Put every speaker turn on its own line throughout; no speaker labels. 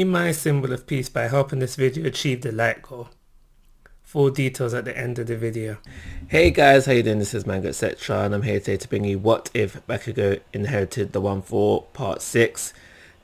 Be my symbol of peace by helping this video achieve the like goal. Full details at the end of the video.
Hey guys, how you doing? This is Manga, etc. and I'm here today to bring you What If Bakugo Inherited the One for Part 6.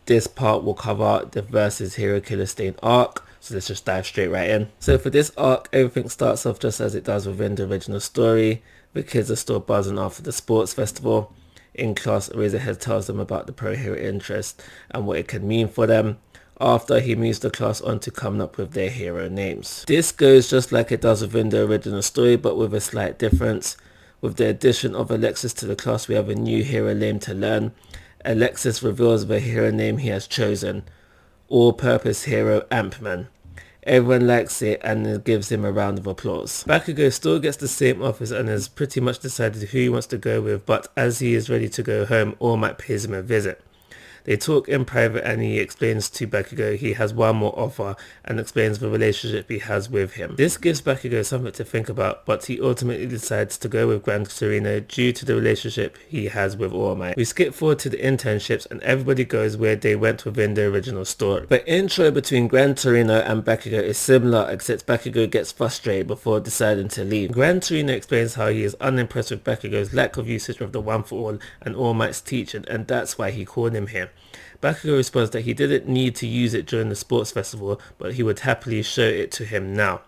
This part will cover the versus Hero Killer Stain arc, so let's just dive straight right in. So for this arc, everything starts off just as it does within the original story. The kids are still buzzing after the sports festival. In class, Eraserhead tells them about the pro hero interest and what it can mean for them. After, he moves the class on to coming up with their hero names. This goes just like it does within the original story, but with a slight difference. With the addition of Alexis to the class, we have a new hero name to learn. Alexis reveals the hero name he has chosen, all-purpose hero Ampman. Everyone likes it and it gives him a round of applause. Bakugo still gets the same offers and has pretty much decided who he wants to go with, but as he is ready to go home, All Might pays him a visit. They talk in private and he explains to Bakugo he has one more offer and explains the relationship he has with him. This gives Bakugo something to think about, but he ultimately decides to go with Gran Torino due to the relationship he has with All Might. We skip forward to the internships and everybody goes where they went within the original story. The intro between Gran Torino and Bakugo is similar, except Bakugo gets frustrated before deciding to leave. Gran Torino explains how he is unimpressed with Bakugo's lack of usage of the One for All and All Might's teaching, and that's why he called him here. Bakugo responds that he didn't need to use it during the sports festival, but he would happily show it to him now,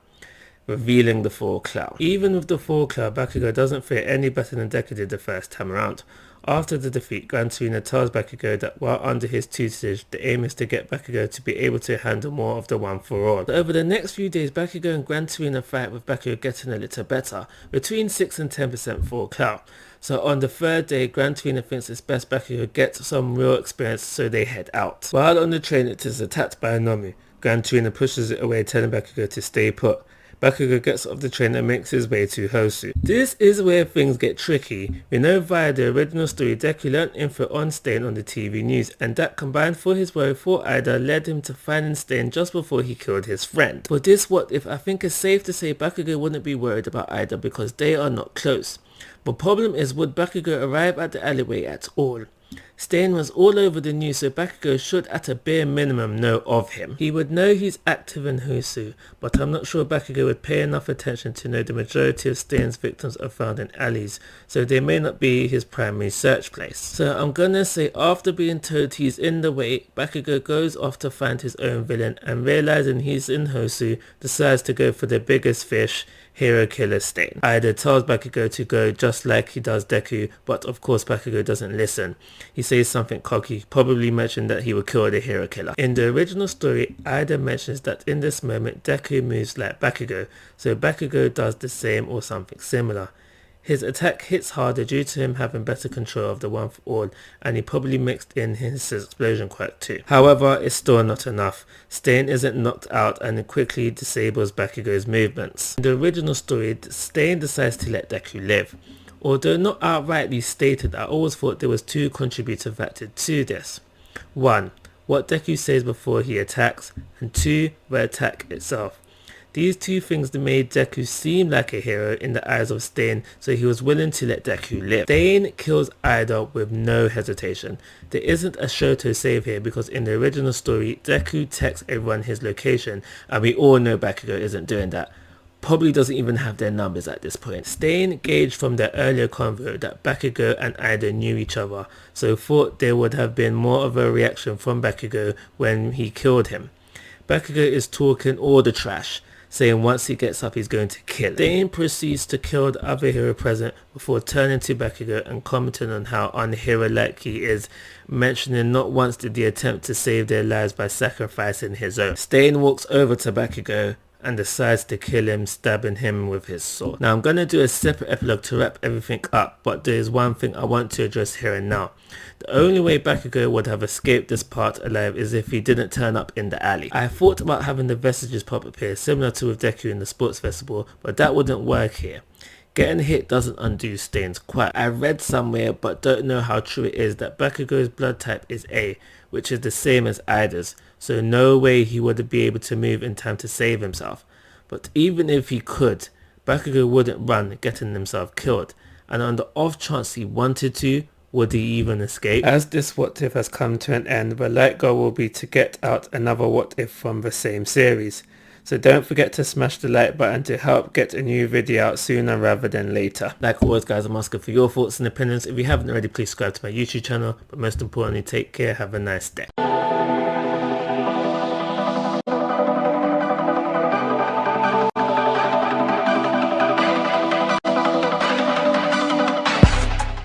revealing the full cloud. Even with the full cloud, Bakugo doesn't fare any better than Deku did the first time around. After the defeat, Gran Torino tells Bakugo that while under his tutelage, the aim is to get Bakugo to be able to handle more of the One for All. So over the next few days, Bakugo and Gran Torino fight, with Bakugo getting a little better, between 6 and 10% full cloud. So on the third day, Gran Torino thinks it's best Bakugo gets some real experience, so they head out. While on the train, it is attacked by a Nomu. Gran Torino pushes it away, telling Bakugo to stay put. Bakugo gets off the train and makes his way to Hosu. This is where things get tricky. We know via the original story Deku learnt info on Stain on the TV news, and that combined for his worry for Ida led him to finding Stain just before he killed his friend. For this what if, I think it's safe to say Bakugo wouldn't be worried about Ida because they are not close. The problem is, would Bakugo arrive at the alleyway at all? Stain was all over the news, so Bakugo should at a bare minimum know of him. He would know he's active in Hosu, but I'm not sure Bakugo would pay enough attention to know the majority of Stain's victims are found in alleys, so they may not be his primary search place. So I'm gonna say after being told he's in the way, Bakugo goes off to find his own villain and realizing he's in Hosu, decides to go for the biggest fish, Hero Killer Stain. Ida tells Bakugo to go just like he does Deku, but of course Bakugo doesn't listen. He says something cocky, probably mentioned that he would kill the Hero Killer. In the original story, Ida mentions that in this moment Deku moves like Bakugo, so Bakugo does the same or something similar. His attack hits harder due to him having better control of the One for All, and he probably mixed in his explosion quirk too. However, it's still not enough. Stain isn't knocked out and it quickly disables Bakugo's movements. In the original story, Stain decides to let Deku live. Although not outrightly stated, I always thought there was two contributing factors to this. 1. What Deku says before he attacks, and 2. The attack itself. These two things made Deku seem like a hero in the eyes of Stain, so he was willing to let Deku live. Stain kills Ida with no hesitation. There isn't a Shoto save here because in the original story, Deku texts everyone his location, and we all know Bakugo isn't doing that. Probably doesn't even have their numbers at this point. Stain gauged from their earlier convo that Bakugo and Ida knew each other, so thought there would have been more of a reaction from Bakugo when he killed him. Bakugo is talking all the trash, saying once he gets up he's going to kill him. Stain proceeds to kill the other hero present before turning to Bakugo and commenting on how unhero-like he is, mentioning not once did he attempt to save their lives by sacrificing his own. Stain walks over to Bakugo and decides to kill him, stabbing him with his sword. Now I'm going to do a separate epilogue to wrap everything up, but there is one thing I want to address here and now. The only way Bakugo would have escaped this part alive is if he didn't turn up in the alley. I thought about having the vestiges pop up here, similar to with Deku in the sports festival, but that wouldn't work here. Getting hit doesn't undo Stain's quirk. I read somewhere, but don't know how true it is, that Bakugo's blood type is A, which is the same as Ida's, so no way he would be able to move in time to save himself. But even if he could, Bakugo wouldn't run, getting himself killed, and on the off chance he wanted to, Would he even escape?
As this what if has come to an end, the light goal will be to get out another what if from the same series. So don't forget to smash the like button to help get a new video out sooner rather than later.
Like always guys, I'm asking for your thoughts and opinions. If you haven't already, please subscribe to my YouTube channel. But most importantly, take care, have a nice day.